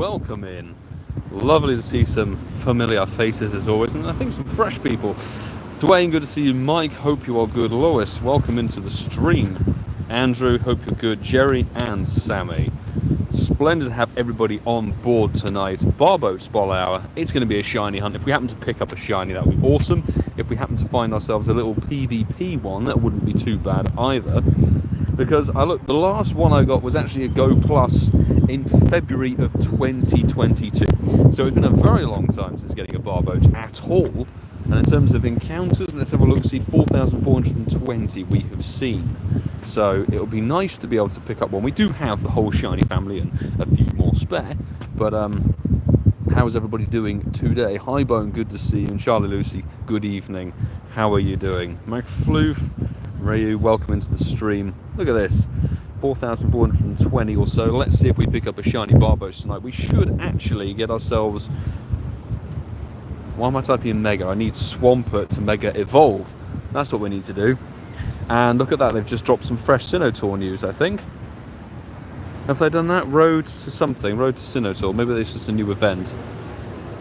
welcome in. Lovely to see some familiar faces as always, and I think some fresh people. Dwayne, good to see you. Mike, hope you are good. Lois, welcome into the stream. Andrew, hope you're good. Jerry and Sammy. Splendid to have everybody on board tonight. Barboach Spot Hour. It's going to be a shiny hunt. If we happen to pick up a shiny, that would be awesome. If we happen to find ourselves a little PvP one, that wouldn't be too bad either. Because the last one I got was actually a Go Plus in February of 2022. So it's been a very long time since getting a Barboach at all. And in terms of encounters, let's have a look. See, 4,420 we have seen. So it'll be nice to be able to pick up one. We do have the whole shiny family and a few more spare. But how is everybody doing today? Hi Bone, good to see you. And Charlie Lucy, good evening. How are you doing? McFloof, Rayu, welcome into the stream. Look at this, 4,420 or so. Let's see if we pick up a shiny Barboach tonight. We should actually get ourselves... Why am I typing in Mega? I need Swampert to Mega Evolve. That's what we need to do. And look at that, they've just dropped some fresh Sinnoh news, I think. Have they done that? Road to something, Road to Sinnoh. Maybe it's just a new event.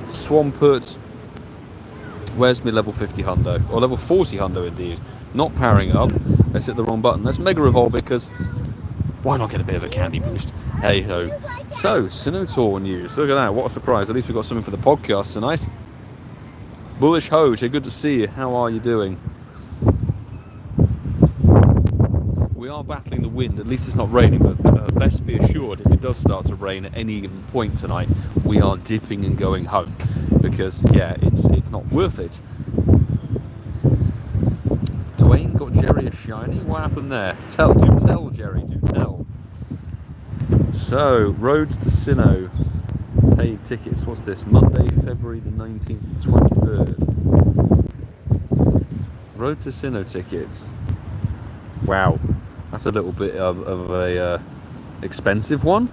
Swampert. Where's my level 50 hundo? Or level 40 hundo indeed. Not powering up. Let's hit the wrong button. Let's Mega Evolve because why not get a bit of a candy boost? Hey ho. So, Sinnoh news. Look at that, what a surprise. At least we've got something for the podcast tonight. Bullish Hoj, good to see you. How are you doing? We are battling the wind. At least it's not raining, but best be assured if it does start to rain at any given point tonight, we are dipping and going home because yeah, it's not worth it. Dwayne got Jerry a shiny. What happened there? Do tell, Jerry. Do tell. So, Road to Sinnoh. Paid tickets. What's this? Monday, February the 19th to 23rd. Road to Sinnoh tickets. Wow, that's a little bit of a expensive one.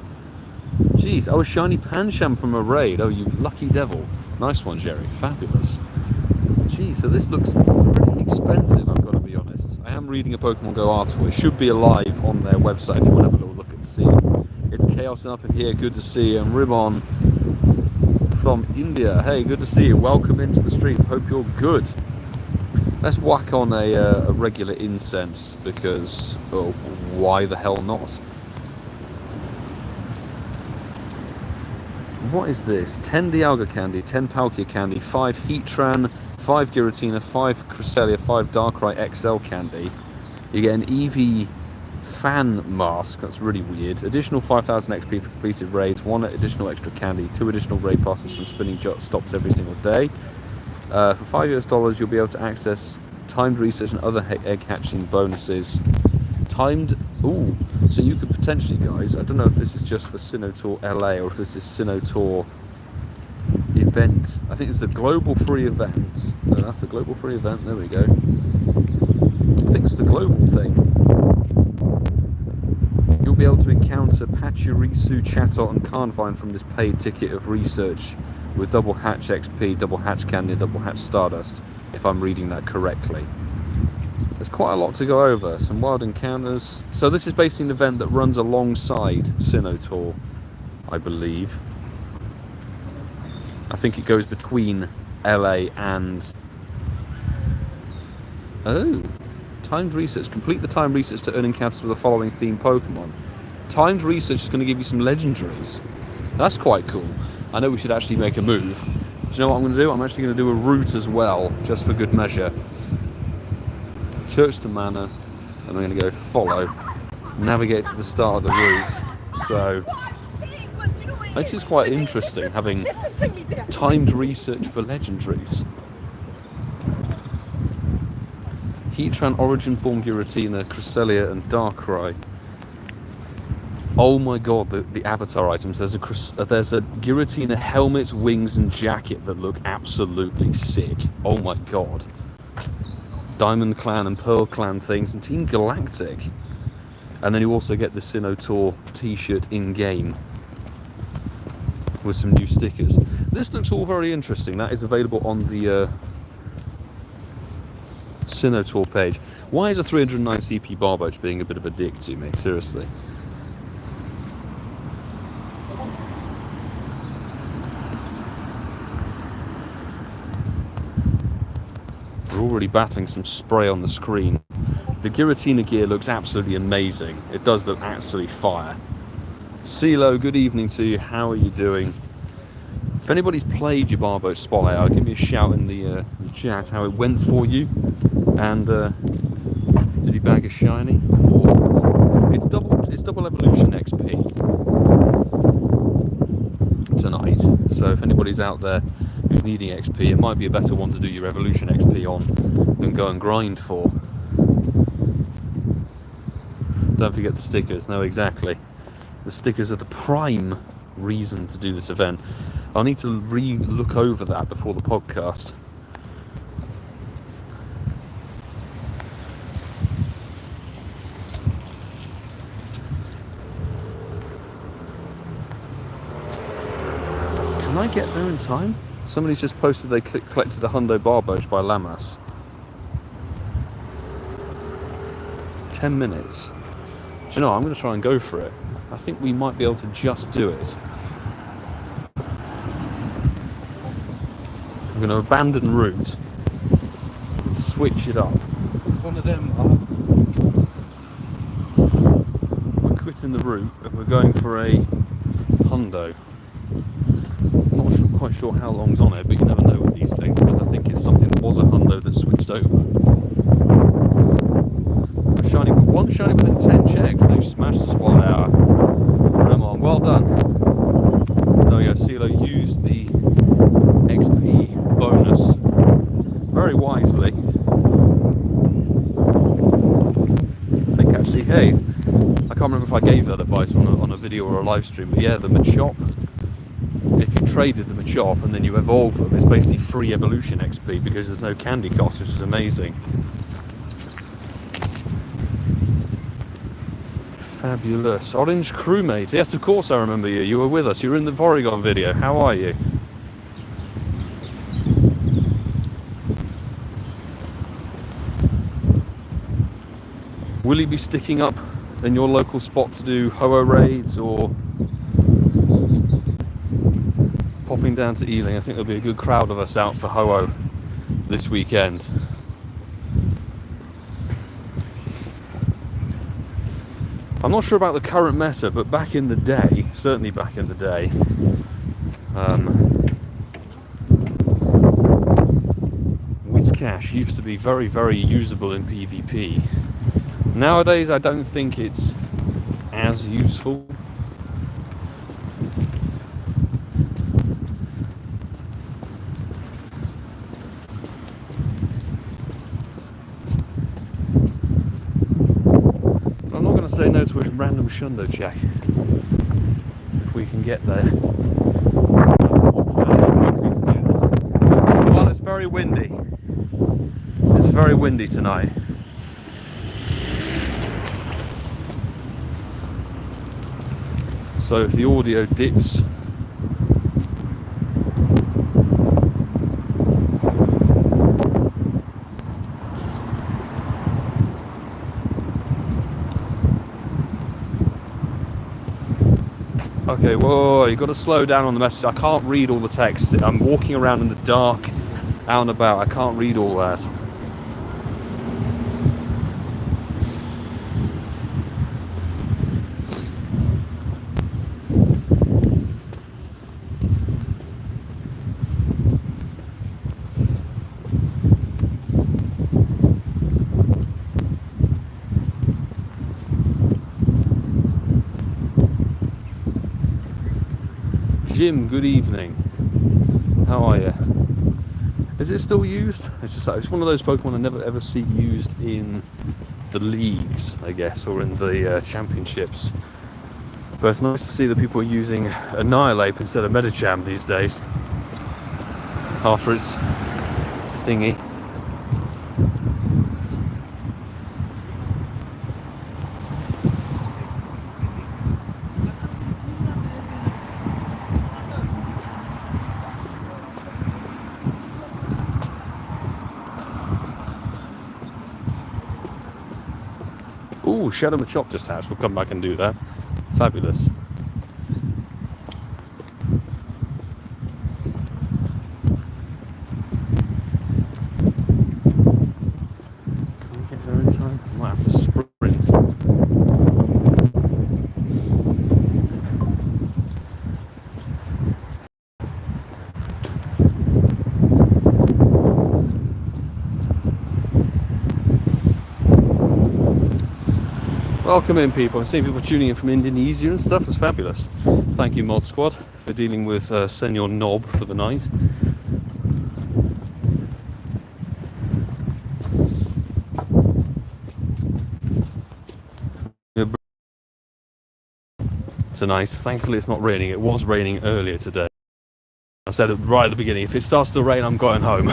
Jeez, oh, a shiny Pancham from a raid. Oh, you lucky devil. Nice one, Jerry. Fabulous. Jeez, so this looks pretty expensive, I've got to be honest. I am reading a Pokemon Go article. It should be alive on their website if you want to have a little look and see. It's Chaos up in here. Good to see you. And Ribbon from India. Hey, good to see you. Welcome into the stream. Hope you're good. Let's whack on a regular incense because, oh, why the hell not? What is this? 10 Dialga candy, 10 Palkia candy, 5 Heatran, 5 Giratina, 5 Cresselia, 5 Darkrai XL candy. You get an Eevee fan mask, that's really weird. Additional 5,000 XP for completed raids, 1 additional extra candy, 2 additional raid passes from spinning stops every single day. For $5 you'll be able to access timed research and other egg hatching bonuses. Ooh, so you could potentially, guys, I don't know if this is just for Sinnoh LA or if this is Sinnoh event. I think it's a global free event. No, that's the global free event, there we go. I think it's the global thing. You'll be able to encounter Pachirisu, Chatot and Carnivine from this paid ticket of research with double hatch XP, double hatch candy, and double hatch Stardust, if I'm reading that correctly. There's quite a lot to go over. Some wild encounters. So this is basically an event that runs alongside Sinnoh, I believe. I think it goes between LA and... Oh, timed research. Complete the timed research to earn encounters with the following themed Pokemon. Timed research is going to give you some legendaries. That's quite cool. I know we should actually make a move. Do you know what I'm going to do? I'm actually going to do a route as well, just for good measure. Church to Manor, and I'm going to go follow, navigate to the start of the route. So, this is quite interesting, having timed research for legendaries. Heatran, Origin Form, Giratina, Cresselia, and Darkrai. Oh my god, the avatar items. There's a Giratina helmet, wings, and jacket that look absolutely sick. Oh my god. Diamond Clan and Pearl Clan things, and Team Galactic. And then you also get the Sinnoh t-shirt in-game with some new stickers. This looks all very interesting. That is available on the Sinnoh page. Why is a 309 CP Barboach being a bit of a dick to me? Seriously. We're already battling some spray on the screen. The Giratina gear looks absolutely amazing. It does look absolutely fire. CeeLo, good evening to you. How are you doing? If anybody's played your Barboach Spotlight, give me a shout in the chat how it went for you. And did you bag a shiny? Or it's double evolution XP tonight. So if anybody's out there who's needing XP, it might be a better one to do your evolution XP on than go and grind for. Don't forget the stickers. No, exactly. The stickers are the prime reason to do this event. I'll need to re-look over that before the podcast. Can I get there in time? Somebody's just posted they collected a hundo Barboach by Lamas. 10 minutes. Do you know, I'm going to try and go for it. I think we might be able to just do it. I'm going to abandon route and switch it up. It's one of them. We're quitting the route and we're going for a hundo. Not quite sure how long's on it, but you never know with these things because I think it's something that was a hundo that switched over. One shiny within 10 checks. They smashed the spot out. Come on, well done. There we go. CeeLo used the XP bonus very wisely. I think actually, hey, I can't remember if I gave that advice on a video or a live stream, but yeah, the Machop. If you traded the Machop and then you evolve them, it's basically free evolution XP because there's no candy cost, which is amazing. Fabulous. Orange crewmate. Yes, of course I remember you. You were with us. You were in the Porygon video. How are you? Will you be sticking up in your local spot to do Ho-Oh raids or popping down to Ealing? I think there'll be a good crowd of us out for Ho-Oh this weekend. I'm not sure about the current meta, but back in the day, certainly back in the day, Whiscash used to be very, very usable in PvP. Nowadays, I don't think it's as useful. Say no to a random shundo check if we can get there. Well, it's very windy. It's very windy tonight. So if the audio dips, okay, whoa, you've got to slow down on the message. I can't read all the text. I'm walking around in the dark, out and about. I can't read all that. Jim, good evening. How are you? Is it still used? It's one of those Pokemon I never ever see used in the leagues, I guess, or in the championships. But it's nice to see that people are using Annihilate instead of Medicham these days. After its thingy. Ooh, Shadow Machop just hatched. We'll come back and do that. Fabulous. Welcome in, people. I'm seeing people tuning in from Indonesia and stuff. It's fabulous. Thank you, Mod Squad, for dealing with Senor Knob for the night. Tonight, thankfully, it's not raining. It was raining earlier today. I said it right at the beginning, if it starts to rain, I'm going home.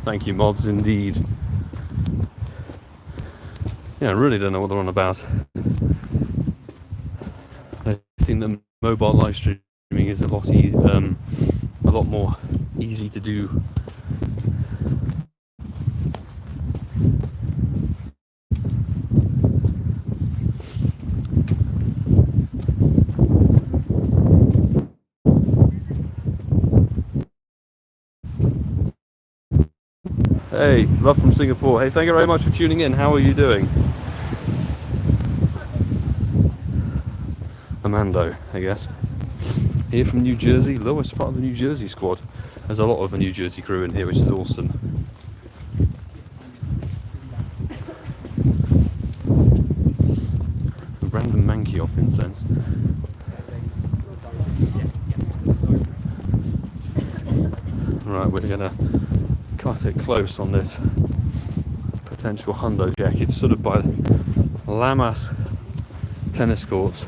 Thank you, mods, indeed. Yeah, I really don't know what they're on about. I think that mobile live streaming is a lot more easy to do. Hey, love from Singapore. Hey, thank you very much for tuning in. How are you doing? Amando, I guess. Here from New Jersey, lowest part of the New Jersey squad. There's a lot of the New Jersey crew in here, which is awesome. A random manky off incense. Right, we're gonna cut it close on this potential hundo jack. It's sort of by Lamas tennis courts.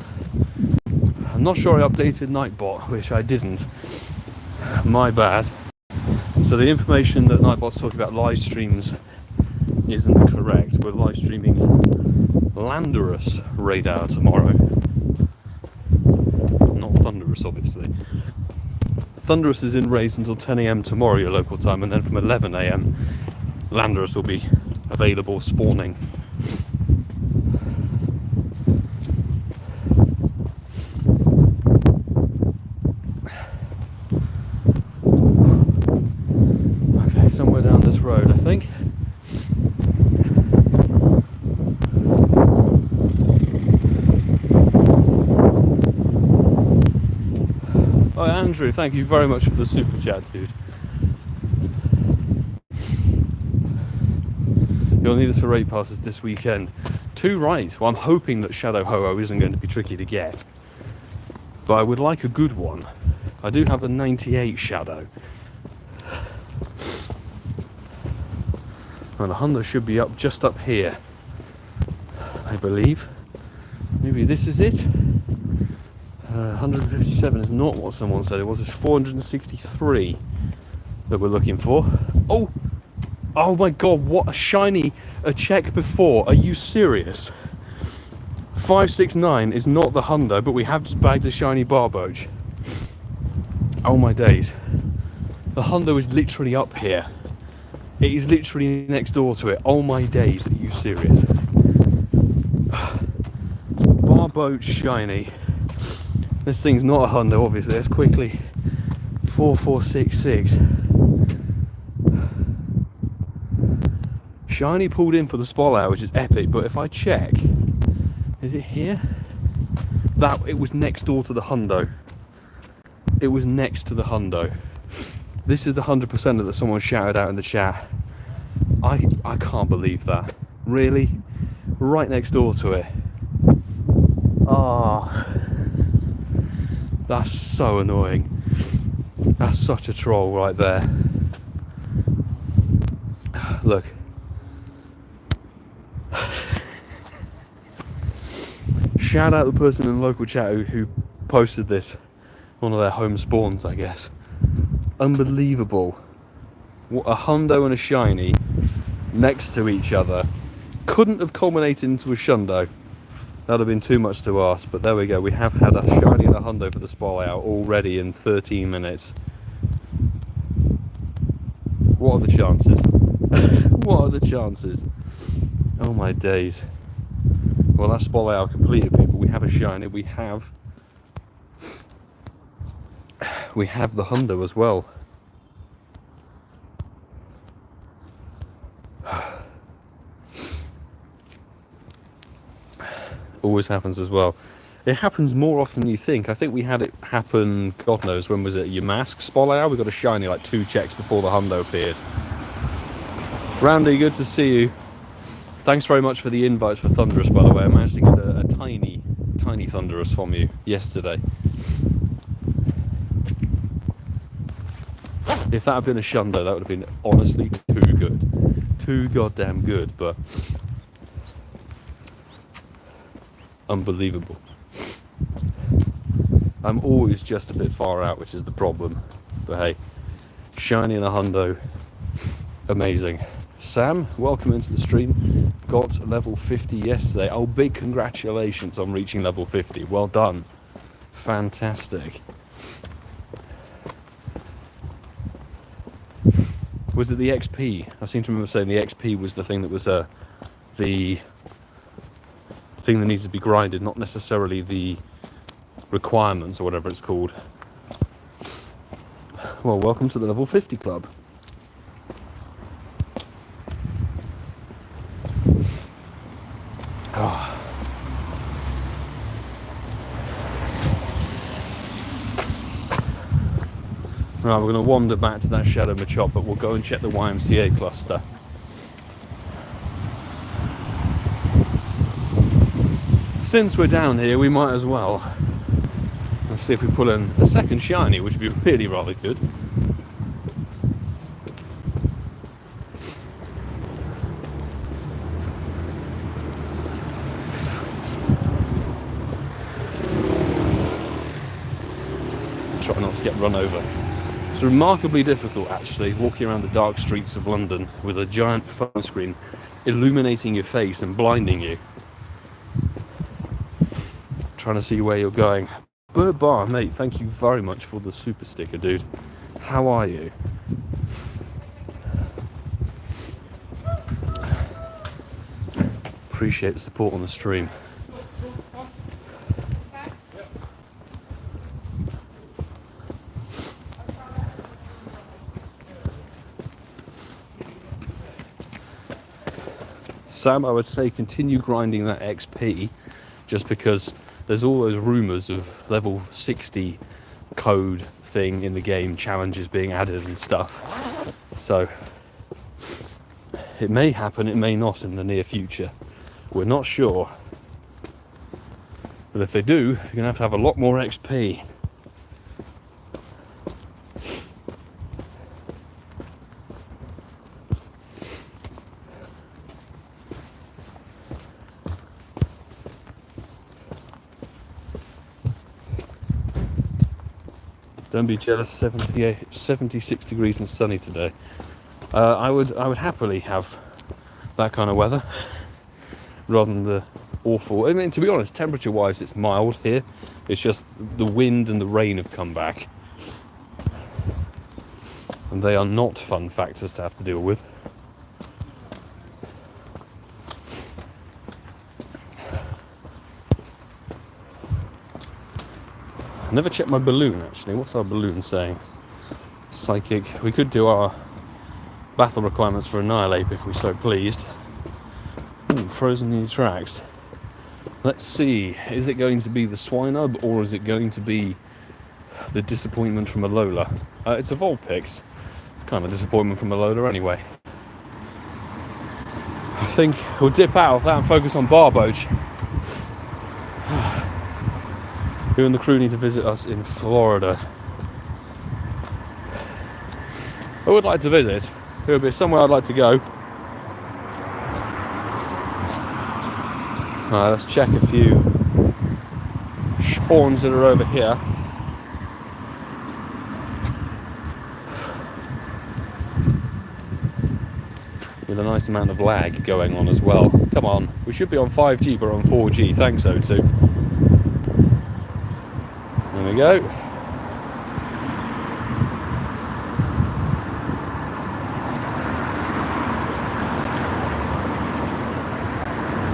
I'm not sure I updated Nightbot, which I didn't. My bad. So the information that Nightbot's talking about live streams isn't correct. We're live streaming Landorus radar tomorrow. Not Thunderous, obviously. Thunderous is in race until 10 AM tomorrow, your local time, and then from 11 AM, Landorus will be available spawning. Okay, somewhere down this road, I think. Oh, Andrew, thank you very much for the super chat, dude. You'll need us for raid passes this weekend. 2 right. Well, I'm hoping that Shadow Ho-Oh isn't going to be tricky to get. But I would like a good one. I do have a 98 Shadow. And the Honda should be up just up here, I believe. Maybe this is it. 157 is not what someone said it was. It's 463 that we're looking for. Oh my god, what a shiny, a check before. Are you serious? 569 is not the Hundo, but we have just bagged a shiny Barboach. Oh my days. The Hundo is literally up here. It is literally next door to it. Oh my days, are you serious? Barboach shiny. This thing's not a Hundo, obviously. Let's quickly 4466. Shiny pulled in for the spot, which is epic, but if I check, is it here? That it was next door to the Hundo. It was next to the Hundo. This is the 100% that someone shouted out in the chat. I can't believe that. Really? Right next door to it. Ah. That's so annoying. That's such a troll right there. Look. Shout out the person in the local chat who posted this. One of their home spawns, I guess. Unbelievable. What a Hundo and a shiny next to each other. Couldn't have culminated into a Shundo. That'd have been too much to ask, but there we go. We have had a shiny and a Hundo for the spot out already in 13 minutes. What are the chances? What are the chances? Oh my days. Well, that's spot out completed, people. We have a shiny. We have the Hundo as well. Always happens as well. It happens more often than you think. I think we had it happen, God knows, when was it? Your mask spot out? We got a shiny like 2 checks before the Hundo appeared. Randy, good to see you. Thanks very much for the invites for Thunderous, by the way. I managed to get a tiny Thunderous from you yesterday. If that had been a Shundo, that would have been honestly too good. Too goddamn good, but unbelievable. I'm always just a bit far out, which is the problem. But hey, shiny in a hundo, amazing. Sam, welcome into the stream. Got level 50 yesterday. Oh, big congratulations on reaching level 50. Well done. Fantastic. Was it the XP? I seem to remember saying the XP was the thing that was the thing that needs to be grinded, not necessarily the requirements or whatever it's called. Well, welcome to the level 50 club. Oh. Right, we're going to wander back to that Shadow Machop, but we'll go and check the YMCA cluster. Since we're down here, we might as well. Let's see if we pull in a second shiny, which would be really rather good. Try not to get run over. It's remarkably difficult, actually, walking around the dark streets of London with a giant phone screen illuminating your face and blinding you. Trying to see where you're going. Bird Bar, mate, thank you very much for the super sticker, dude. How are you? Appreciate the support on the stream. Sam, I would say continue grinding that XP, just because there's all those rumours of level 60 code thing in the game, challenges being added and stuff. So it may happen, it may not in the near future. We're not sure. But if they do, you're going to have a lot more XP. Don't be jealous. 76 degrees and sunny today. I would happily have that kind of weather rather than the awful. I mean, to be honest, temperature-wise, it's mild here. It's just the wind and the rain have come back, and they are not fun factors to have to deal with. I never checked my balloon, actually. What's our balloon saying? Psychic. We could do our battle requirements for Annihilate if we're so pleased. Ooh, frozen in the tracks. Let's see. Is it going to be the Swinub, or is it going to be the disappointment from Alola? It's a Vulpix. It's kind of a disappointment from Alola anyway. I think we'll dip out of that and focus on Barboach. Who and the crew need to visit us in Florida. I would like to visit. It would be somewhere I'd like to go. Alright, let's check a few spawns that are over here. With a nice amount of lag going on as well. Come on, we should be on 5G, but on 4G. Thanks, O2. There we go.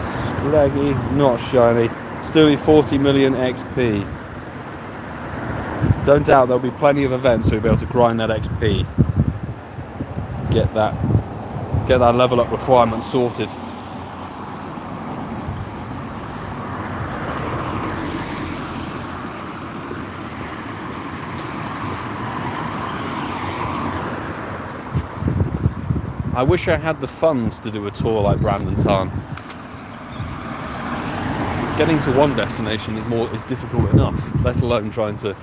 Scraggy, not shiny. Still need 40 million XP. Don't doubt there'll be plenty of events so we'll be able to grind that XP. Get that level up requirement sorted. I wish I had the funds to do a tour like Brandon Tarn. Getting to one destination is difficult enough, let alone trying to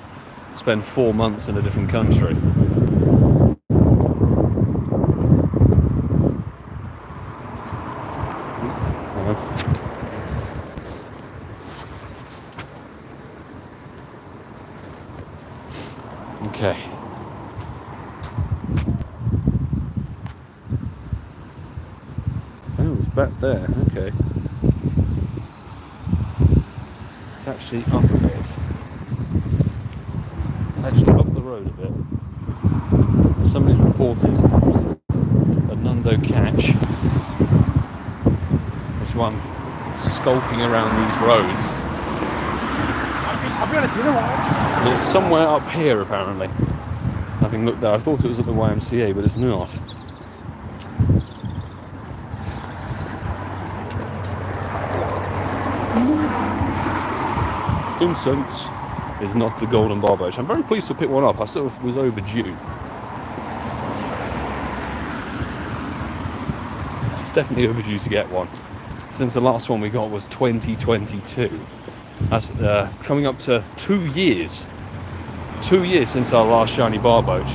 spend 4 months in a different country. Okay. Oh, it's back there. Okay. It's actually up a bit. It's actually up the road a bit. Somebody's reported a Nundo catch. There's one skulking around these roads. And it's somewhere up here apparently. Having looked there, I thought it was at the YMCA, but it's not. Incense is not the golden barboach. I'm very pleased to pick one up. I sort of was overdue. It's definitely overdue to get one, since the last one we got was 2022. That's coming up to 2 years. 2 years since our last shiny barboach.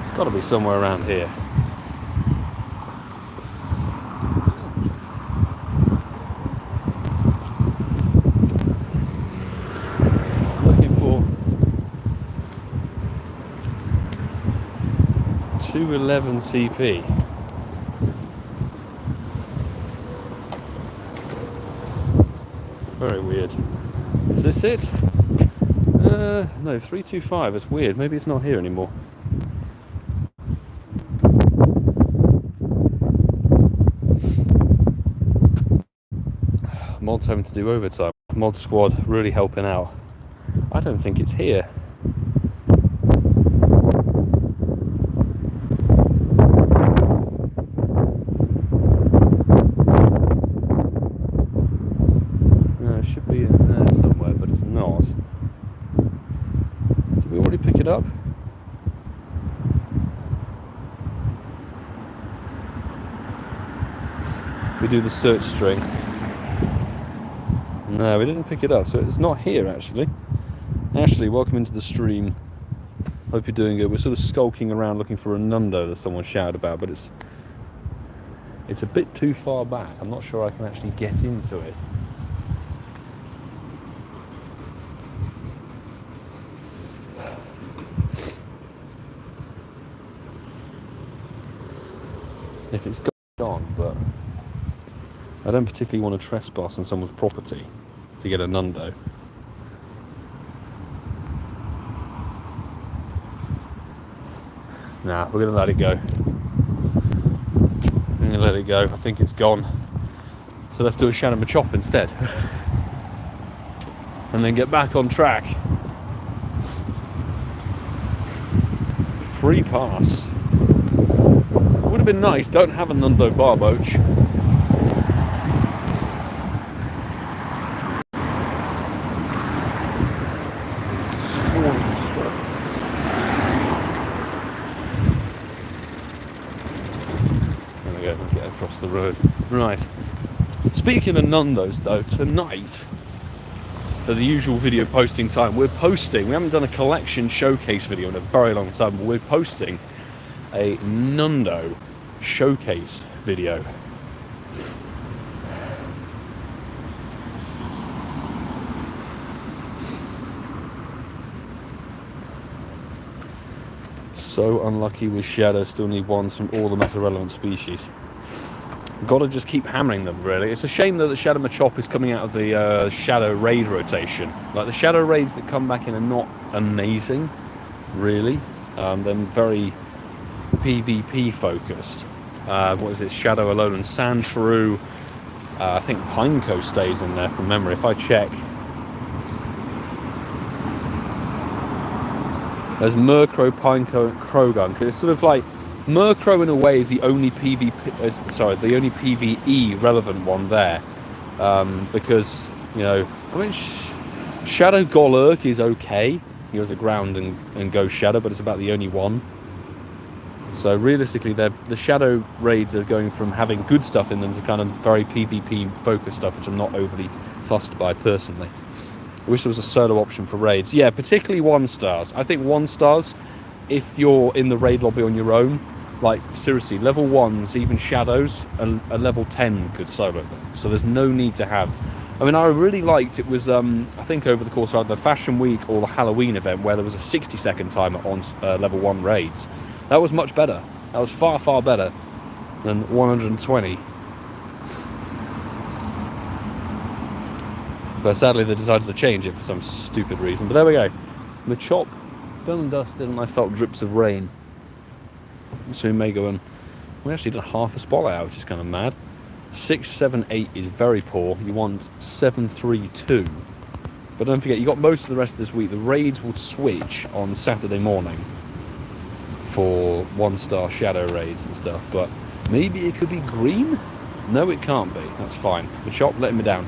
It's got to be somewhere around here. I'm looking for 211 CP. Very weird. Is this it? No, 325. It's weird. Maybe it's not here anymore. Mod's having to do overtime. Mod squad really helping out. I don't think it's here. No, it should be in there somewhere, but it's not. Did we already pick it up? We do the search string. No, we didn't pick it up, so it's not here actually. Ashley, welcome into the stream. Hope you're doing good. We're sort of skulking around looking for a Nundo that someone shouted about, but it's a bit too far back. I'm not sure I can actually get into it. If it's gone, but I don't particularly want to trespass on someone's property to get a Nundo. Nah, we're going to let it go. We're going to let it go. I think it's gone. So let's do a Shannon Machop instead. And then get back on track. Free pass. Would have been nice. Don't have a Nundo barboach. The road. Right. Speaking of Nundos though, tonight at the usual video posting time, we haven't done a collection showcase video in a very long time, but we're posting a Nundo showcase video. So unlucky with Shadow, still need ones from all the meta-relevant species. Got to just keep hammering them, really. It's a shame that the Shadow Machop is coming out of the Shadow Raid rotation. Like, the Shadow Raids that come back in are not amazing, really. They're very PvP focused. What is it? Shadow Alone and Sand Shrew. I think Pineco stays in there from memory. If I check. There's Murkrow, Pineco, and Krogan. It's sort of like Murkrow in a way is the only the only PvE relevant one there, because I mean Shadow Golurk is okay. He was a ground and ghost shadow, but it's about the only one. So realistically, the shadow raids are going from having good stuff in them to kind of very PvP focused stuff, which I'm not overly fussed by personally. I wish there was a solo option for raids. Yeah, particularly 1-stars. I think 1-stars, if you're in the raid lobby on your own, like seriously, level 1s, even shadows, a level 10 could solo them. So there's no need to have. I mean, I really liked it was, I think over the course of the Fashion Week or the Halloween event, where there was a 60-second timer on level 1 raids. That was much better. That was far, far better than 120. But sadly, they decided to change it for some stupid reason. But there we go. Machop, done and dusted, and I felt drips of rain. So we may go and... We actually did half a spotlight out, which is kind of mad. 6, 7, 8 is very poor. You want 7, 3, 2. But don't forget, you got most of the rest of this week. The raids will switch on Saturday morning for 1-star shadow raids and stuff. But maybe it could be green? No, it can't be. That's fine. Machop letting me down.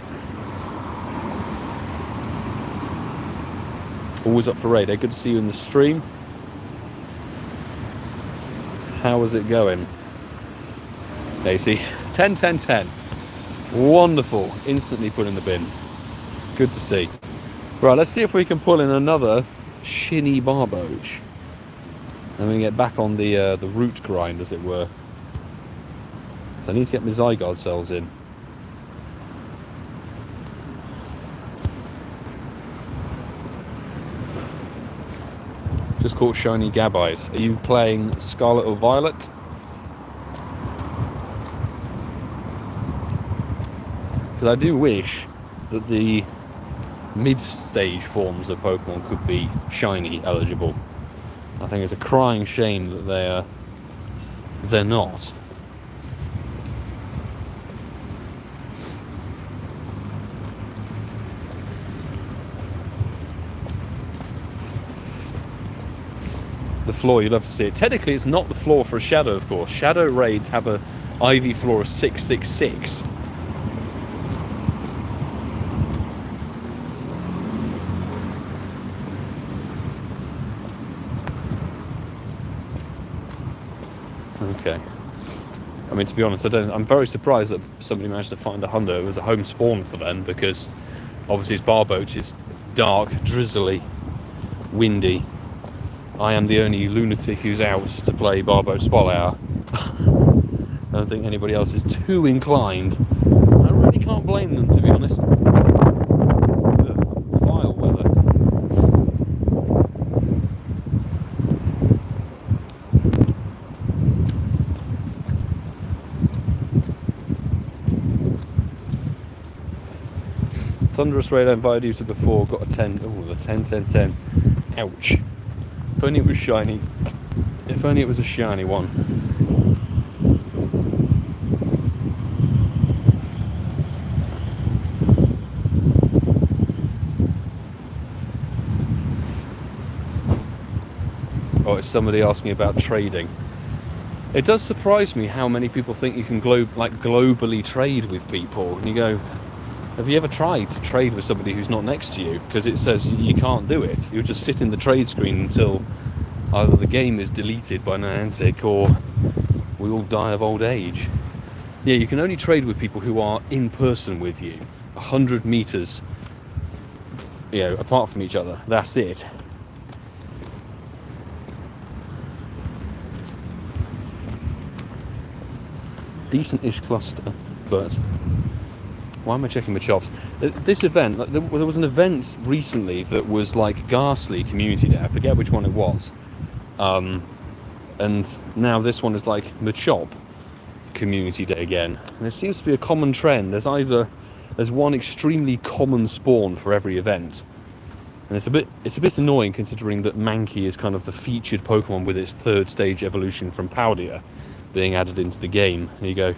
Always up for raid. Good to see you in the stream. How is it going? There you see, 10, 10, 10. Wonderful. Instantly put in the bin. Good to see. Right, let's see if we can pull in another shinny Barboach. And we get back on the root grind, as it were. So I need to get my Zygarde cells in. Just caught shiny Gabite. Are you playing Scarlet or Violet? Because I do wish that the mid-stage forms of Pokemon could be shiny eligible. I think it's a crying shame that they're not. The floor, you'd love to see it. Technically, it's not the floor for a shadow, of course. Shadow raids have a IV floor of 666. Okay. I mean, to be honest, I'm very surprised that somebody managed to find a hundo as a home spawn for them, because obviously it's Barboach, it's dark, drizzly, windy. I am the only lunatic who's out to play Barboach Spotlight Hour. I don't think anybody else is too inclined. I really can't blame them, to be honest. Vile weather. Thunderous Raid I invited you to before, got a 10. Oh, the 10, 10, 10. Ouch. If only it was shiny. If only it was a shiny one. Oh, it's somebody asking about trading. It does surprise me how many people think you can globally trade with people. And you go, have you ever tried to trade with somebody who's not next to you? Because it says you can't do it. You'll just sit in the trade screen until either the game is deleted by Niantic or we all die of old age. Yeah, you can only trade with people who are in person with you. 100 meters, apart from each other. That's it. Decent-ish cluster, but... Why am I checking my chops? This event, there was an event recently that was like Ghastly Community Day. I forget which one it was. And now this one is like Machop Community Day again. And it seems to be a common trend. There's one extremely common spawn for every event. And it's a bit annoying considering that Mankey is kind of the featured Pokemon with its 3rd stage evolution from Paldia being added into the game. And you go,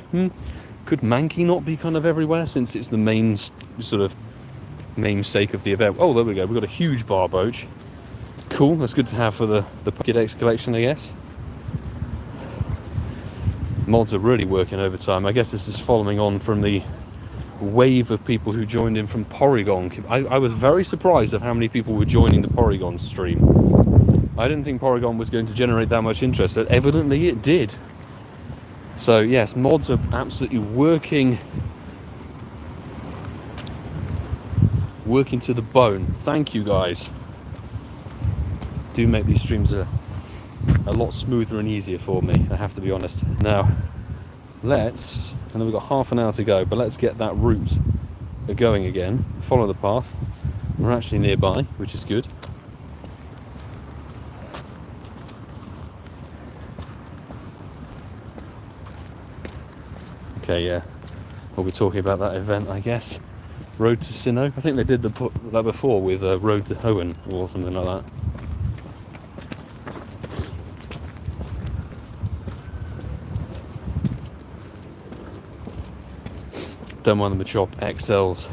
could Mankey not be kind of everywhere since it's the main sort of namesake of the event? Oh, there we go. We've got a huge Barboach. Cool. That's good to have for the Pokédex collection, I guess. Mods are really working overtime. I guess this is following on from the wave of people who joined in from Porygon. I was very surprised at how many people were joining the Porygon stream. I didn't think Porygon was going to generate that much interest, but evidently it did. So yes, mods are absolutely working to the bone. Thank you guys. Do make these streams a lot smoother and easier for me, I have to be honest. Now and then we've got half an hour to go, but let's get that route going again. Follow the path. We're actually nearby, which is good. Okay, yeah, we'll be talking about that event, I guess. Road to Sinnoh. I think they did that before with Road to Hoenn or something like that. Don't mind the Machop XLs.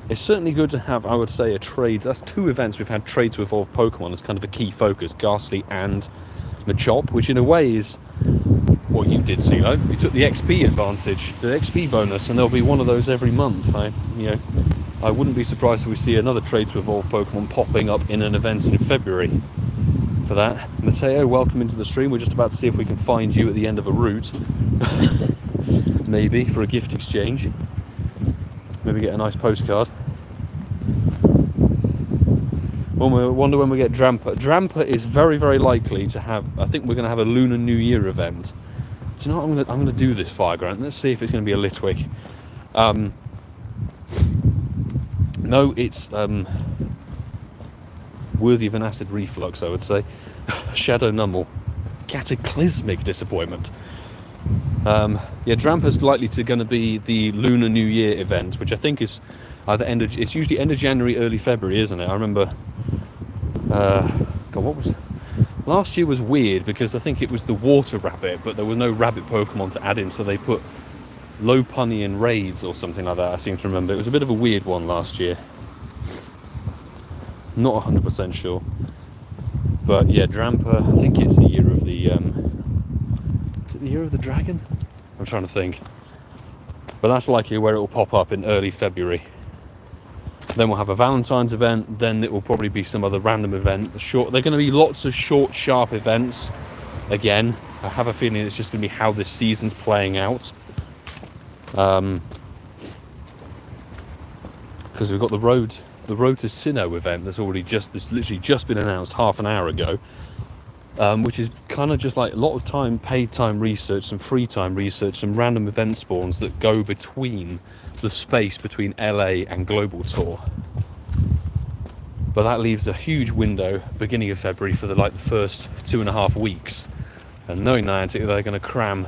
It's certainly good to have, I would say, a trade. That's 2 events we've had trade to evolve Pokemon as kind of a key focus, Ghastly and Machop, which in a way is what you did, CeeLo. You took the XP advantage, the XP bonus, and there'll be one of those every month. I wouldn't be surprised if we see another trade to evolve Pokemon popping up in an event in February for that. Mateo, welcome into the stream. We're just about to see if we can find you at the end of a route. Maybe for a gift exchange. Maybe get a nice postcard. Wonder when we get Drampa. Drampa is very, very likely to have. I think we're going to have a Lunar New Year event. Do you know what? I'm going to do this fire grant. Let's see if it's going to be a Litwick. No, it's worthy of an acid reflux, I would say. Shadow Numble. Cataclysmic disappointment. Yeah, Drampa's likely to going to be the Lunar New Year event, which I think is either it's usually end of January, early February, isn't it? I remember. God, what was last year was weird because I think it was the water rabbit, but there was no rabbit Pokemon to add in, so they put Lopunny raids or something like that. I seem to remember it was a bit of a weird one last year. Not 100% sure, but yeah, Drampa. I think it's the year of the. Is it the year of the dragon? I'm trying to think, but that's likely where it will pop up in early February. Then we'll have a Valentine's event. Then it will probably be some other random event. They're going to be lots of short, sharp events. Again, I have a feeling it's just going to be how this season's playing out. Because we've got the road to Sinnoh event that's literally just been announced half an hour ago. Which is kind of just like a lot of time, paid time research, some free time research, some random event spawns that go between the space between LA and Global Tour. But that leaves a huge window, beginning of February, for the first 2.5 weeks. And knowing Niantic, they're going to cram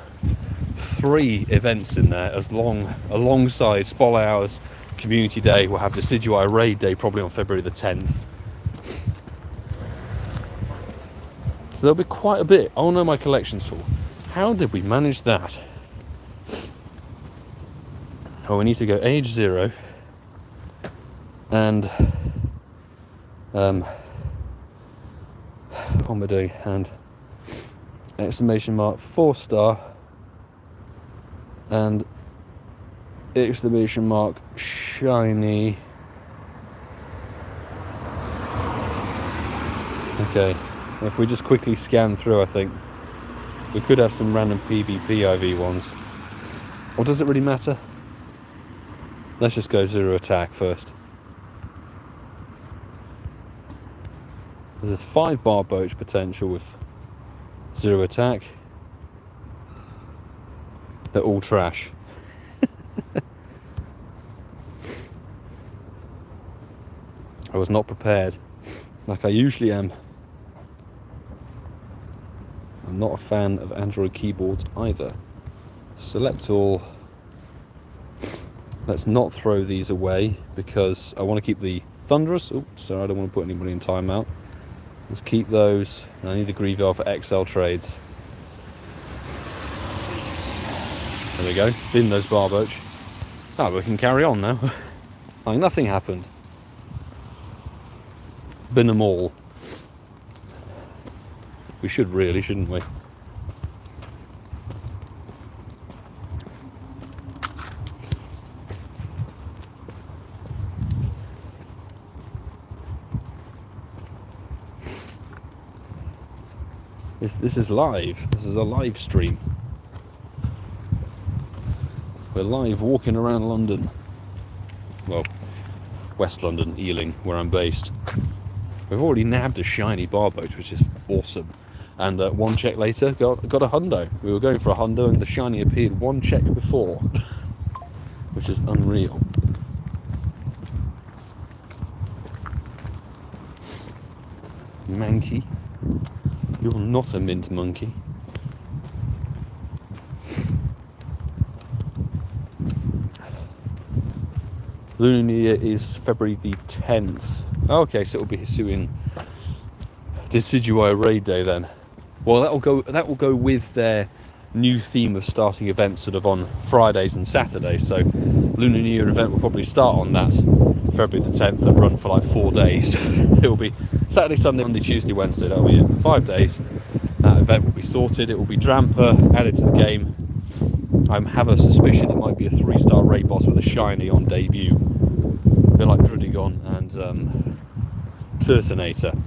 3 events in there alongside Spotlight Hours, Community Day. We'll have Decidueye Raid Day probably on February the 10th. So there'll be quite a bit. Oh no, my collection's full. How did we manage that? Oh, we need to go age 0 and what am I doing? And exclamation mark 4-star and exclamation mark shiny. Okay. If we just quickly scan through, I think we could have some random PvP IV ones. Or does it really matter? Let's just go 0 attack first. There's 5 Barboach potential with 0 attack. They're all trash. I was not prepared, like I usually am. I'm not a fan of Android keyboards either. Select all. Let's not throw these away because I want to keep the Thunderous. Oops, sorry, I don't want to put anybody in timeout. Let's keep those. I need the Greavard for XL trades. There we go. Bin those Barboach. Oh, we can carry on now. Like nothing happened. Bin them all. We should really, shouldn't we? This is live. This is a live stream. We're live walking around London. Well, West London, Ealing, where I'm based. We've already nabbed a shiny Barboach, which is awesome. And one check later, got a hundo. We were going for a hundo, and the shiny appeared one check before, which is unreal. Monkey, you're not a mint monkey. Lunar New Year is February the 10th. Okay, so it'll be Hisuian Decidui Raid Day then. Well, that will go with their new theme of starting events sort of on Fridays and Saturdays. So Lunar New Year event will probably start on that February the 10th and run for like 4 days. It will be Saturday, Sunday, Monday, Tuesday, Wednesday. That'll be it. 5 days. That event will be sorted. It will be Dramper added to the game. I have a suspicion it might be a 3-star raid boss with a shiny on debut. A bit like Drudigon and Turtonator.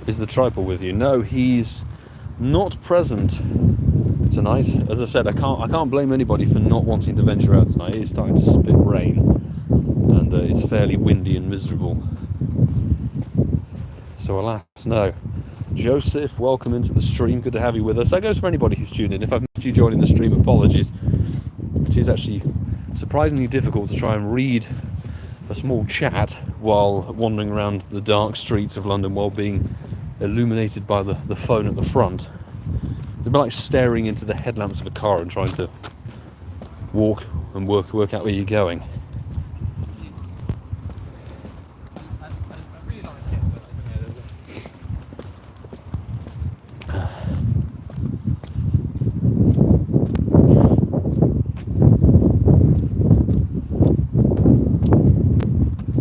Is the tribal with you? No, he's not present tonight. As I said, I can't blame anybody for not wanting to venture out tonight. It is starting to spit rain, and it's fairly windy and miserable. So alas, no. Joseph, welcome into the stream. Good to have you with us. That goes for anybody who's tuned in. If I've missed you joining the stream, apologies. It is actually surprisingly difficult to try and read a small chat while wandering around the dark streets of London while being illuminated by the phone at the front. It's a bit like staring into the headlamps of a car and trying to walk and work out where you're going.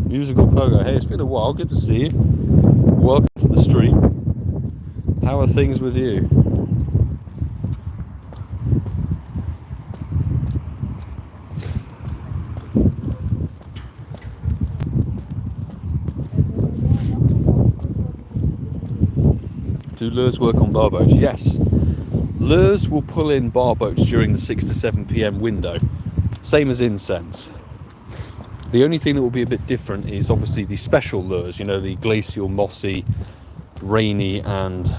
Musical Pogo. Hey, it's been a while. Good to see you. Welcome to the stream. How are things with you? Do lures work on Barboach? Yes. Lures will pull in Barboach during the 6 to 7 p.m. window. Same as incense. The only thing that will be a bit different is obviously the special lures, you know, the glacial, mossy, rainy and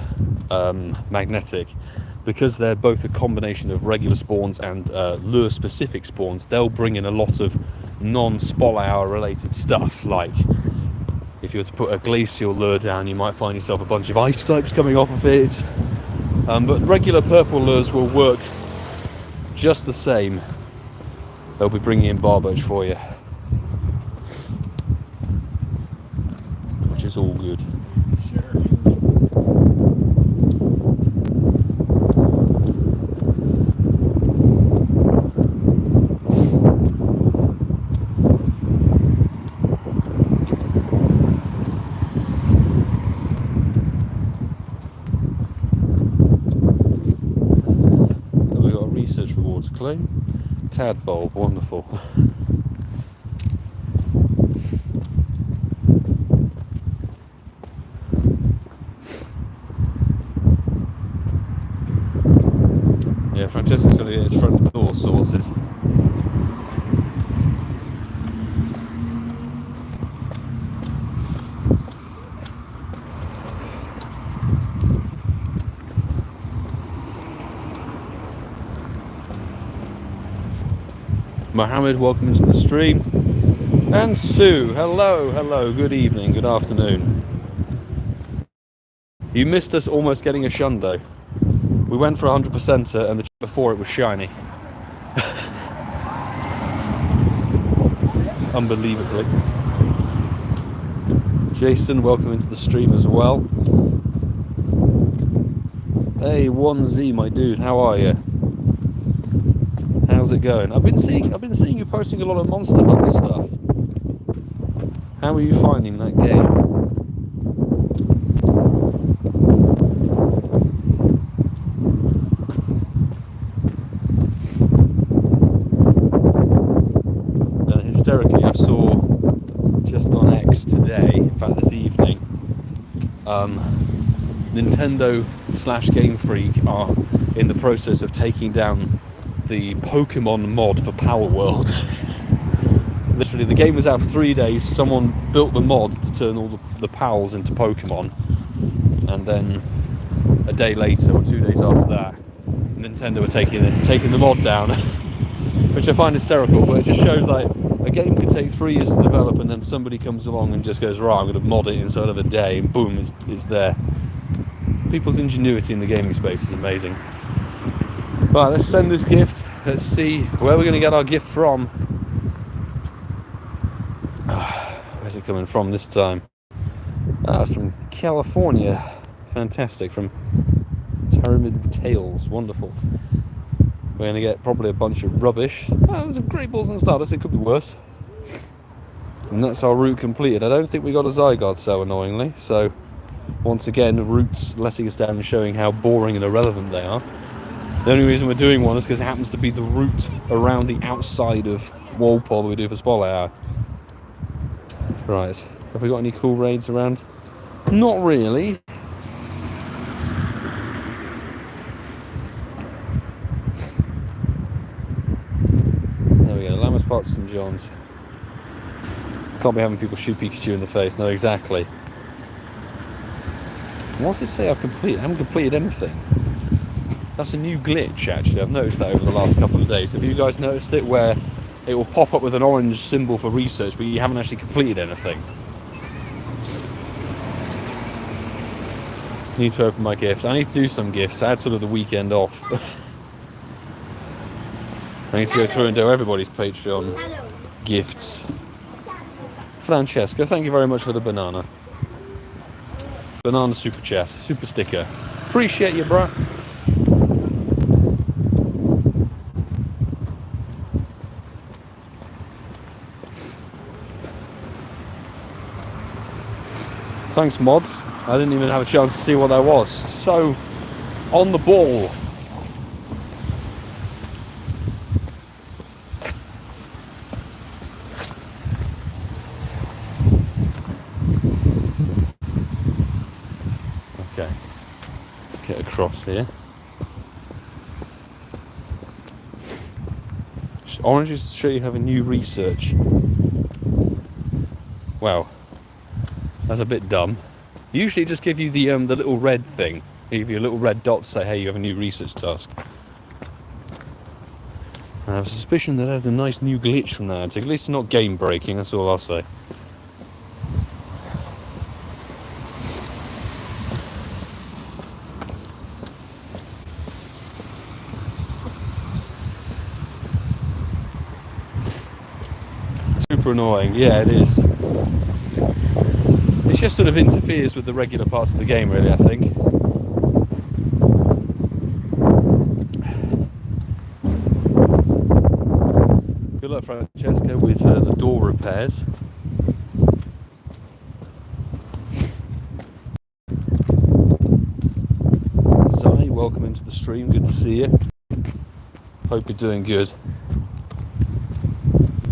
magnetic. Because they're both a combination of regular spawns and lure specific spawns, they'll bring in a lot of non-spol hour related stuff. Like if you were to put a glacial lure down, you might find yourself a bunch of ice types coming off of it. But regular purple lures will work just the same. They'll be bringing in Barboach for you, which is all good. Claim tadpole, wonderful. Yeah, Francesca's got to get his front door sorted. Mohammed, welcome into the stream. And Sue, hello, good evening, good afternoon. You missed us almost getting a shundo. We went for 100%er and the before it was shiny. Unbelievably. Jason, welcome into the stream as well. Hey, 1Z, my dude, how are you? How's it going? I've been seeing you posting a lot of Monster Hunter stuff. How are you finding that game? Nintendo / Game Freak are in the process of taking down the Pokemon mod for Power World. Literally, the game was out for 3 days. Someone built the mod to turn all the pals into Pokemon, and then a day later or 2 days after that, Nintendo were taking the mod down, which I find hysterical. But it just shows like a game can take 3 years to develop, and then somebody comes along and just goes, right, I'm going to mod it inside of a day, and boom, it's there. People's ingenuity in the gaming space is amazing. Right, let's send this gift. Let's see where we're going to get our gift from. Where's it coming from this time? It's from California. Fantastic. From Pyramid Tales. Wonderful. We're going to get probably a bunch of rubbish. It was a great balls and starters. It could be worse. And that's our route completed. I don't think we got a Zygarde, so annoyingly. So, once again, the routes letting us down and showing how boring and irrelevant they are. The only reason we're doing one is because it happens to be the route around the outside of Walpole that we do for Spotlight Hour. Right, have we got any cool raids around? Not really. There we go, Lammas Park, St John's. Can't be having people shoot Pikachu in the face, no, exactly. What's it say I've completed? I haven't completed anything. That's a new glitch, actually. I've noticed that over the last couple of days. Have you guys noticed it, where it will pop up with an orange symbol for research, but you haven't actually completed anything? Need to open my gifts. I need to do some gifts. I had sort of the weekend off. I need to go through and do everybody's Patreon gifts. Francesca, thank you very much for the banana. Banana super chat, super sticker. Appreciate you, bruh. Thanks, mods. I didn't even have a chance to see what that was. So, on the ball. Okay, let's get across here. Oranges show you have a new research. Wow. That's a bit dumb. Usually just give you the little red thing. Give you a little red dot to say, hey, you have a new research task. I have a suspicion that there's a nice new glitch from that. At least it's not game breaking, that's all I'll say. Super annoying, yeah, it is. It just sort of interferes with the regular parts of the game, really, I think. Good luck, Francesca, with the door repairs. Zai, welcome into the stream. Good to see you. Hope you're doing good.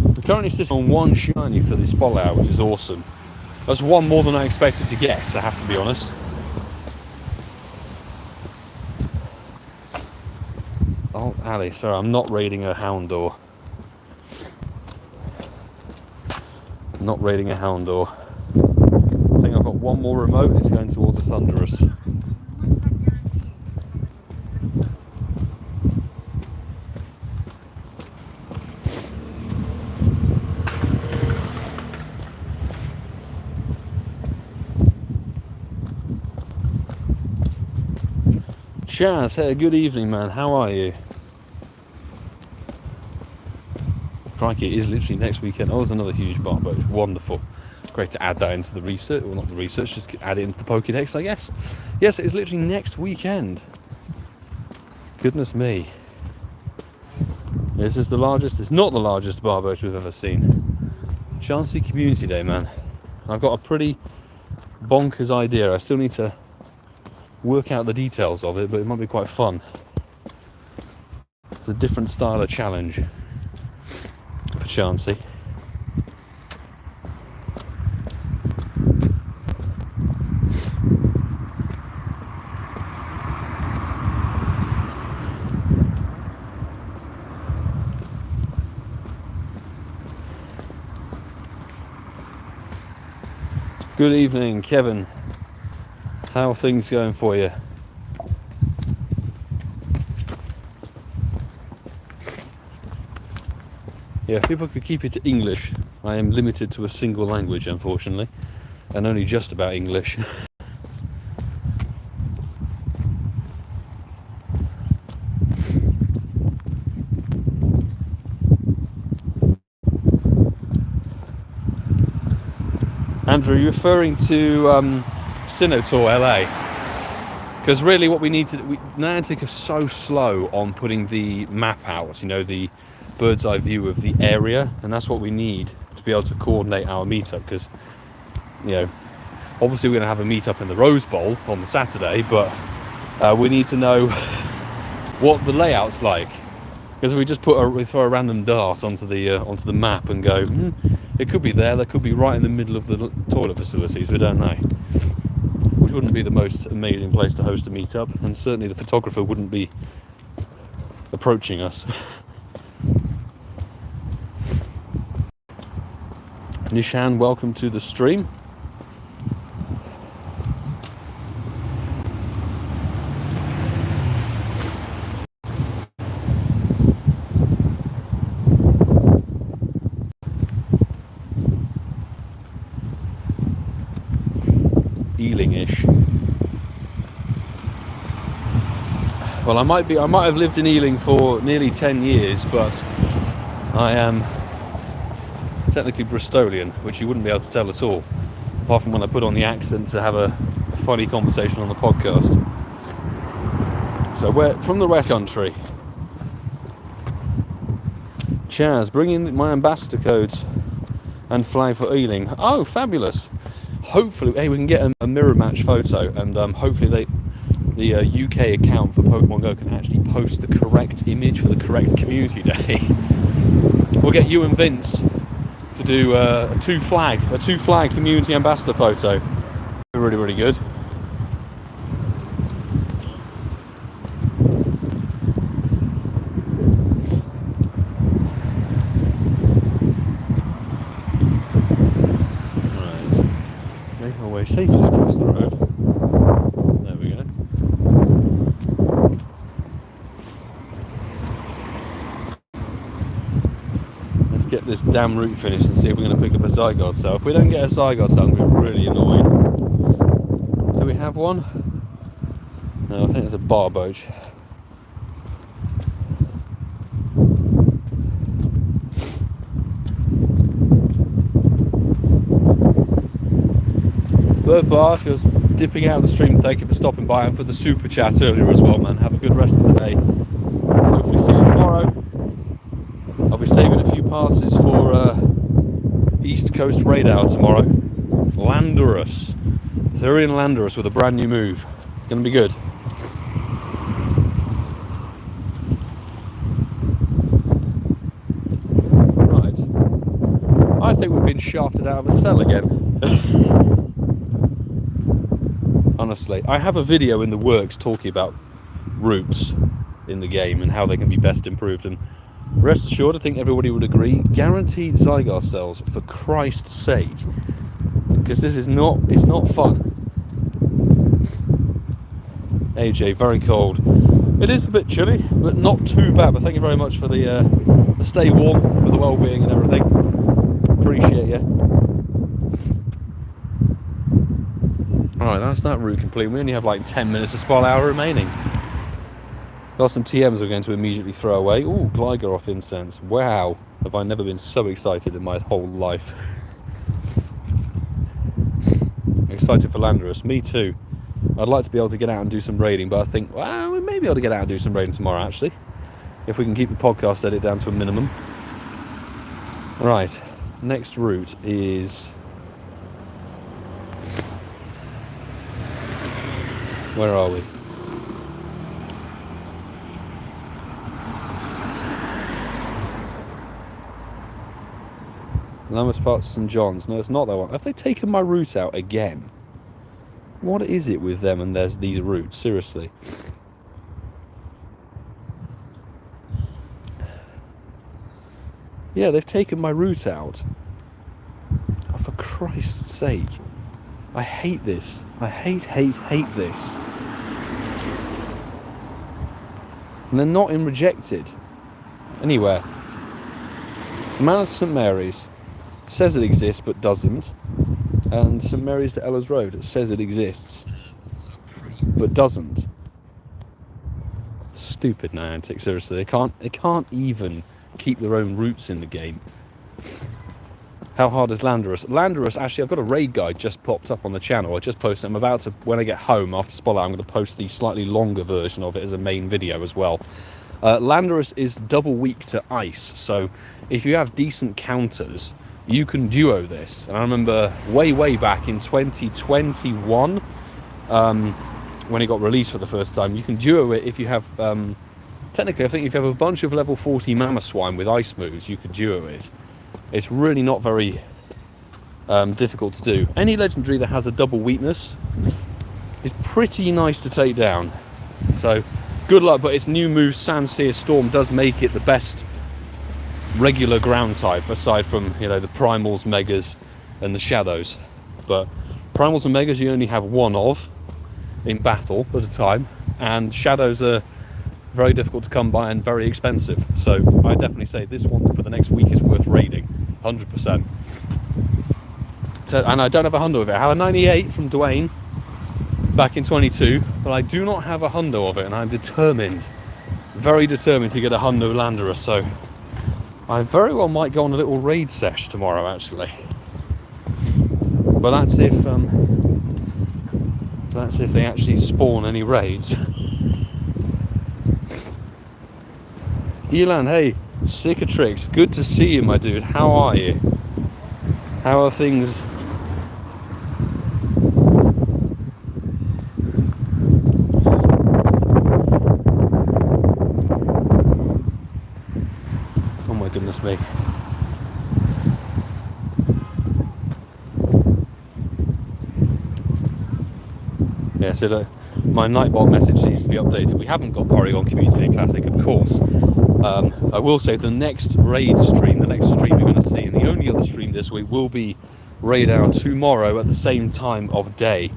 We're currently sitting on 1 shiny for the Spotlight Hour, which is awesome. That's 1 more than I expected to get, I have to be honest. Oh, Ali, sorry, I'm not raiding a Houndour. Not raiding a Houndour. I think I've got 1 more remote, it's going towards a Thunderous. Chaz, hey, good evening, man. How are you? Crikey, it is literally next weekend. Oh, there's another huge Barboach. Wonderful. Great to add that into the research. Well, not the research, just add it into the Pokédex, I guess. Yes, it is literally next weekend. Goodness me. This is the largest, it's not the largest Barboach we've ever seen. Chansey Community Day, man. I've got a pretty bonkers idea. I still need to work out the details of it, but it might be quite fun. It's a different style of challenge for Chansey. Good evening, Kevin. How are things going for you? Yeah, if people could keep it to English. I am limited to a single language, unfortunately, and only just about English. Andrew, are you referring to Sinotor LA? Because really what we need to... Niantic are so slow on putting the map out, you know, the bird's eye view of the area, and that's what we need to be able to coordinate our meetup, because, you know, obviously we're going to have a meetup in the Rose Bowl on the Saturday, but we need to know what the layout's like. Because if we just we throw a random dart onto the map and go, it could be there, that could be right in the middle of the toilet facilities, we don't know. Which wouldn't be the most amazing place to host a meetup, and certainly the photographer wouldn't be approaching us. Nishan, welcome to the stream. Ealing-ish. Well, I might have lived in Ealing for nearly 10 years, but I am technically Bristolian, which you wouldn't be able to tell at all, apart from when I put on the accent to have a funny conversation on the podcast. So we're from the West Country. Chaz, bring in my ambassador codes and fly for Ealing. Oh, fabulous. Hopefully, hey, we can get a mirror match photo, and hopefully the UK account for Pokemon Go can actually post the correct image for the correct community day. We'll get you and Vince to do a two flag community ambassador photo. Really, really good. Safely across the road. There we go. Let's get this damn route finished and see if we're going to pick up a Zygarde cell. If we don't get a Zygarde cell, we're really annoyed. Do we have one? No, I think it's a Barboach. Bird Bar, was dipping out of the stream. Thank you for stopping by and for the super chat earlier as well, man. Have a good rest of the day. Hopefully see you tomorrow. I'll be saving a few passes for East Coast Radar tomorrow. Landorus. Therian Landorus with a brand new move. It's going to be good. Right. I think we've been shafted out of a cell again. Honestly, I have a video in the works talking about routes in the game and how they can be best improved, and rest assured, I think everybody would agree, guaranteed Zygarde cells, for Christ's sake, because this is not fun. AJ, very cold. It is a bit chilly, but not too bad. But thank you very much for the stay warm, for the well-being and everything. Appreciate you. Alright, that's that route complete. We only have like 10 minutes of Spell Hour remaining. Got some TMs we're going to immediately throw away. Ooh, Gligar incense. Wow, have I never been so excited in my whole life. Excited for Landorus. Me too. I'd like to be able to get out and do some raiding, but I think, well, we may be able to get out and do some raiding tomorrow, actually. If we can keep the podcast edit down to a minimum. Right, next route is... Where are we? Lambeth Park, St John's. No, it's not that one. Have they taken my route out again? What is it with them and there's these routes? Seriously. Yeah, they've taken my route out. Oh, for Christ's sake. I hate this. I hate this. And they're not in rejected anywhere. The Man of St Mary's says it exists but doesn't, and St Mary's to Ella's Road says it exists but doesn't. Stupid Niantic, seriously. They can't even keep their own roots in the game. How hard is Landorus? Landorus, actually, I've got a raid guide just popped up on the channel. I just posted. I'm about to, when I get home after Spotlight, I'm going to post the slightly longer version of it as a main video as well. Landorus is double weak to ice, so if you have decent counters, you can duo this. And I remember way back in 2021, when it got released for the first time, you can duo it if you have, technically I think if you have a bunch of level 40 Mamoswine with ice moves, you could duo it. It's really not very difficult to do. Any legendary that has a double weakness is pretty nice to take down. So good luck, but its new move, Sandsear Storm, does make it the best regular ground type, aside from, you know, the Primals, Megas, and the Shadows. But Primals and Megas you only have one of in battle at a time, and Shadows are very difficult to come by and very expensive. So I definitely say this one for the next week is worth raiding, 100%. So, and I don't have a hundo of it. I have a 98 from Dwayne back in 22, but I do not have a hundo of it, and I'm determined, very determined to get a hundo Landorus. So I very well might go on a little raid sesh tomorrow, actually. But that's if they actually spawn any raids. Elan, hey, Cicatrix, good to see you, my dude. How are you? How are things? Oh my goodness me. Yeah, so my Nightbot message needs to be updated. We haven't got Porygon Community Classic, of course. I will say the next raid stream, the next stream you're going to see, and the only other stream this week, will be Raid Hour tomorrow at the same time of day.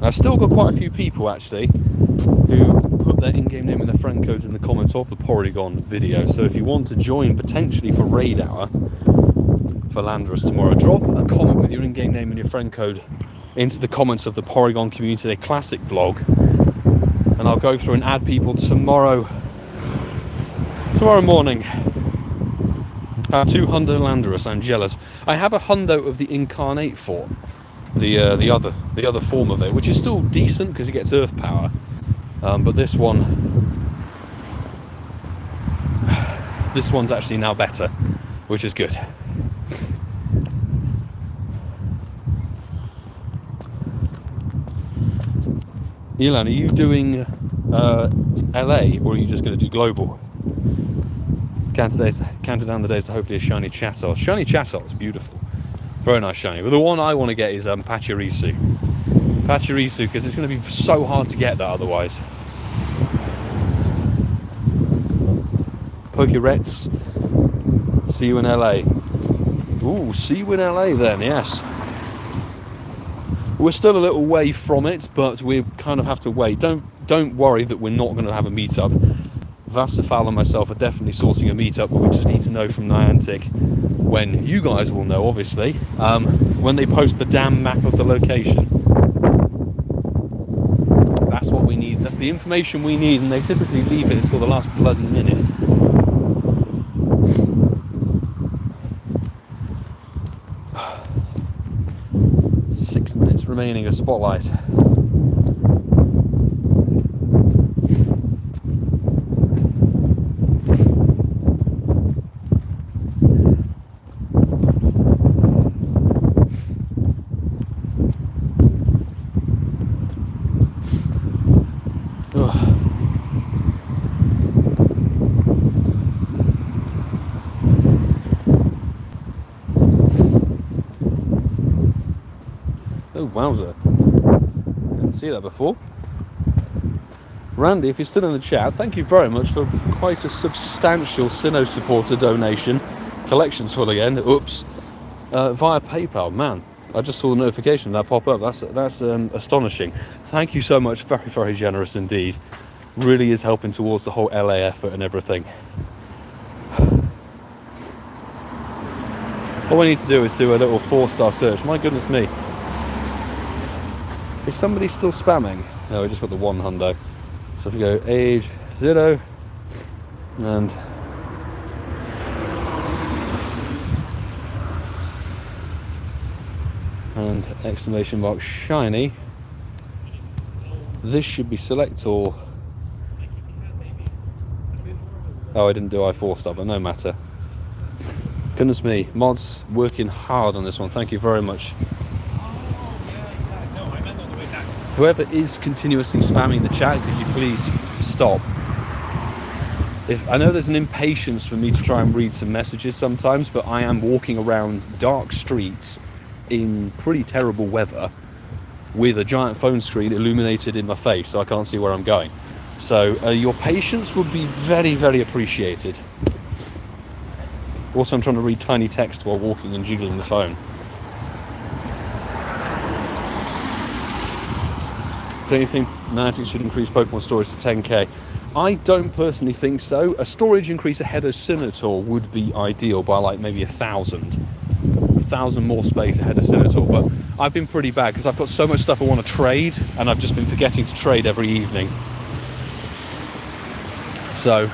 I've still got quite a few people, actually, who put their in-game name and their friend codes in the comments of the Porygon video. So if you want to join potentially for Raid Hour for Landorus tomorrow, drop a comment with your in-game name and your friend code into the comments of the Porygon Community Classic vlog, and I'll go through and add people tomorrow morning. 200 Landorus, I'm jealous. I have a hundo of the Incarnate form, the other form of it, which is still decent because it gets Earth power, but this one's actually now better, which is good. Elan, are you doing LA, or are you just going to do global? Counted down the days to hopefully a shiny Chatot. Shiny Chatot is beautiful. Very nice shiny. But the one I want to get is Pachirisu. Pachirisu, because it's going to be so hard to get that otherwise. Pokerets, see you in LA. Ooh, see you in LA then, yes. We're still a little way from it, but we kind of have to wait. Don't worry that we're not going to have a meetup. Vassafal and myself are definitely sorting a meetup, but we just need to know from Niantic when. You guys will know, obviously, when they post the damn map of the location. That's what we need. That's the information we need, and they typically leave it until the last bloody minute. Remaining a Spotlight. Oh, wowzer. Didn't see that before. Randy, if you're still in the chat, thank you very much for quite a substantial Sinnoh supporter donation. Collection's full again. Oops. via PayPal. Man, I just saw the notification of that pop up. That's astonishing. Thank you so much. Very, very generous indeed. Really is helping towards the whole LA effort and everything. All I need to do is do a little 4-star search. My goodness me. Is somebody still spamming? No, we just got the one hundo. So if we go age 0 and exclamation mark shiny, this should be select all. Oh, I didn't do I4 stuff, but no matter. Goodness me, mods working hard on this one. Thank you very much. Whoever is continuously spamming the chat, could you please stop? I know there's an impatience for me to try and read some messages sometimes, but I am walking around dark streets in pretty terrible weather with a giant phone screen illuminated in my face, so I can't see where I'm going. So your patience would be very, very appreciated. Also, I'm trying to read tiny text while walking and jiggling the phone. Don't you think Niantic should increase Pokemon storage to 10k? I don't personally think so. A storage increase ahead of Sinnoh would be ideal by like maybe 1,000 more space ahead of Sinnoh, but I've been pretty bad because I've got so much stuff I want to trade and I've just been forgetting to trade every evening. So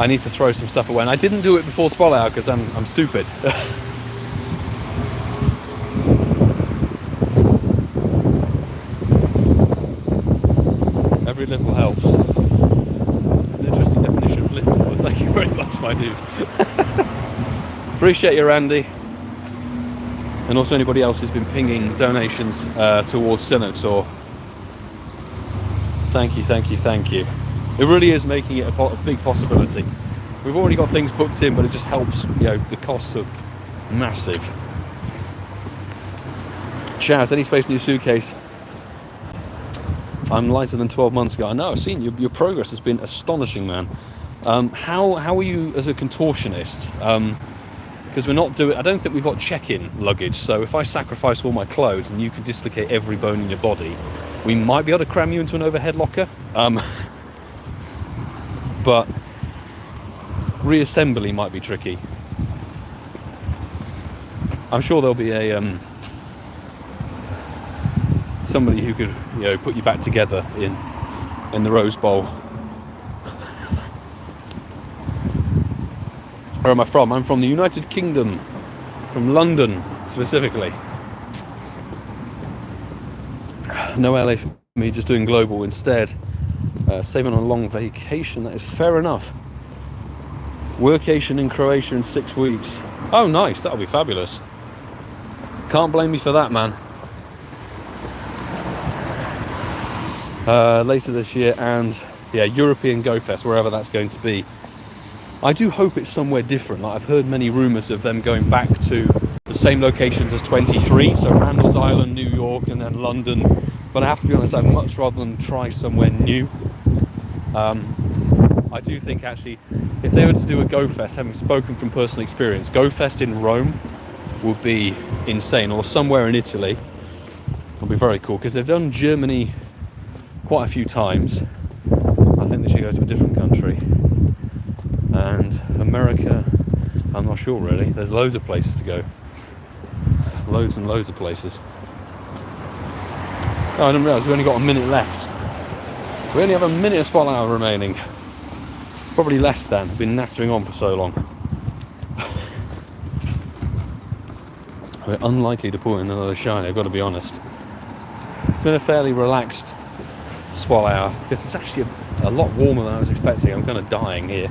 I need to throw some stuff away, and I didn't do it before Spotlight because I'm stupid. Every little helps. It's an interesting definition of little, but thank you very much, my dude. Appreciate you, Randy. And also anybody else who's been pinging donations towards Sinnoh. Thank you, thank you, thank you. It really is making it a big possibility. We've already got things booked in, but it just helps, the costs are massive. Chaz, any space in your suitcase? I'm lighter than 12 months ago. I know, I've seen your progress has been astonishing, man. How are you as a contortionist? Because we're not doing, I don't think we've got check-in luggage, so if I sacrifice all my clothes and you can dislocate every bone in your body, we might be able to cram you into an overhead locker. But reassembly might be tricky. I'm sure there'll be a somebody who could put you back together in the Rose Bowl. Where am I from? I'm from the United Kingdom, from London specifically. No LA for me, just doing global instead. Saving on a long vacation, that is fair enough. Workation in Croatia in 6 weeks. Oh nice, that'll be fabulous. Can't blame me for that, man. Later this year, and European Go Fest, wherever that's going to be. I do hope it's somewhere different. Like, I've heard many rumours of them going back to the same locations as 23, so Randall's Island, New York, and then London. But I have to be honest, I'd much rather than try somewhere new. I do think actually, if they were to do a Go Fest, having spoken from personal experience, Go Fest in Rome would be insane, or somewhere in Italy would be very cool, because they've done Germany quite a few times. I think they should go to a different country. And America, I'm not sure really. There's loads of places to go. Loads and loads of places. Oh, I didn't realise we only got a minute left. We only have a minute of spotlight hour remaining. Probably less than. I've been nattering on for so long. We're unlikely to pull in another shiny, I've got to be honest. It's been a fairly relaxed spotlight hour, because it's actually a lot warmer than I was expecting. I'm kind of dying here.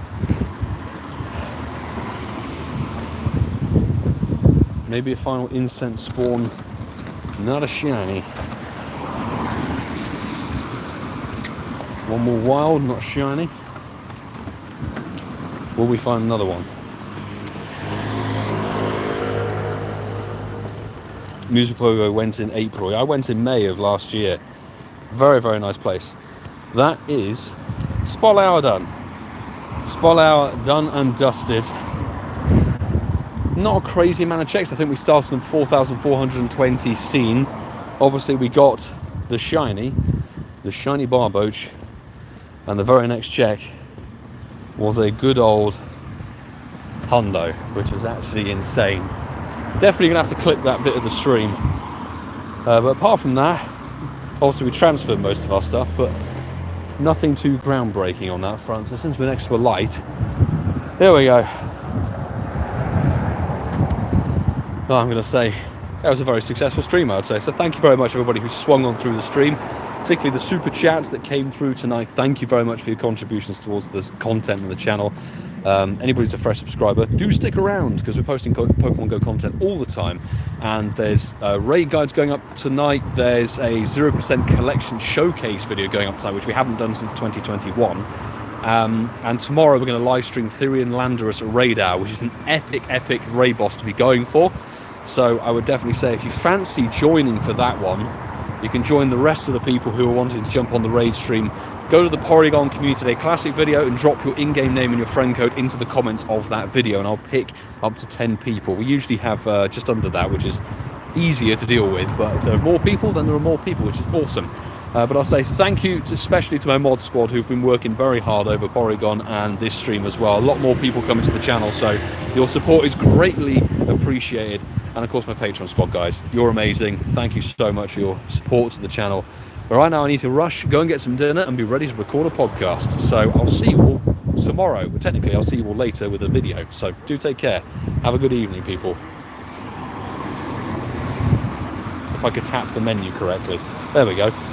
Maybe a final incense spawn. Not a shiny. One more wild, not shiny. Will we find another one? Music Pogo went in April. I went in May of last year. Very, very nice place. That is Spotlight Hour done. Spotlight Hour done and dusted. not a crazy amount of checks. I think we started on 4,420 seen. Obviously we got the shiny Barboach, and the very next check was a good old hundo, which was actually insane. Definitely gonna have to clip that bit of the stream. But apart from that, obviously we transferred most of our stuff, but nothing too groundbreaking on that front. So since we're next to a light, there we go. Well, I'm gonna say that was a very successful stream, I would say. So thank you very much, everybody who swung on through the stream, particularly the super chats that came through tonight. Thank you very much for your contributions towards the content on the channel. Anybody who's a fresh subscriber, do stick around, because we're posting Pokemon Go content all the time. And there's raid guides going up tonight. There's a 0% collection showcase video going up tonight, which we haven't done since 2021. And tomorrow we're going to live stream Therian Landorus Raid Hour, which is an epic raid boss to be going for. So I would definitely say if you fancy joining for that one, you can join the rest of the people who are wanting to jump on the raid stream. Go to the Porygon Community Day Classic video and drop your in-game name and your friend code into the comments of that video, and I'll pick up to 10 people. We usually have just under that, which is easier to deal with, but if there are more people, then there are more people, which is awesome. But I'll say thank you especially to my mod squad, who've been working very hard over Porygon and this stream as well. A lot more people coming to the channel, so your support is greatly appreciated. And of course my Patreon squad, guys, you're amazing. Thank you so much for your support to the channel. But right now I need to rush, go and get some dinner and be ready to record a podcast. So I'll see you all tomorrow. Well, technically I'll see you all later with a video. So do take care. Have a good evening, people. If I could tap the menu correctly. There we go.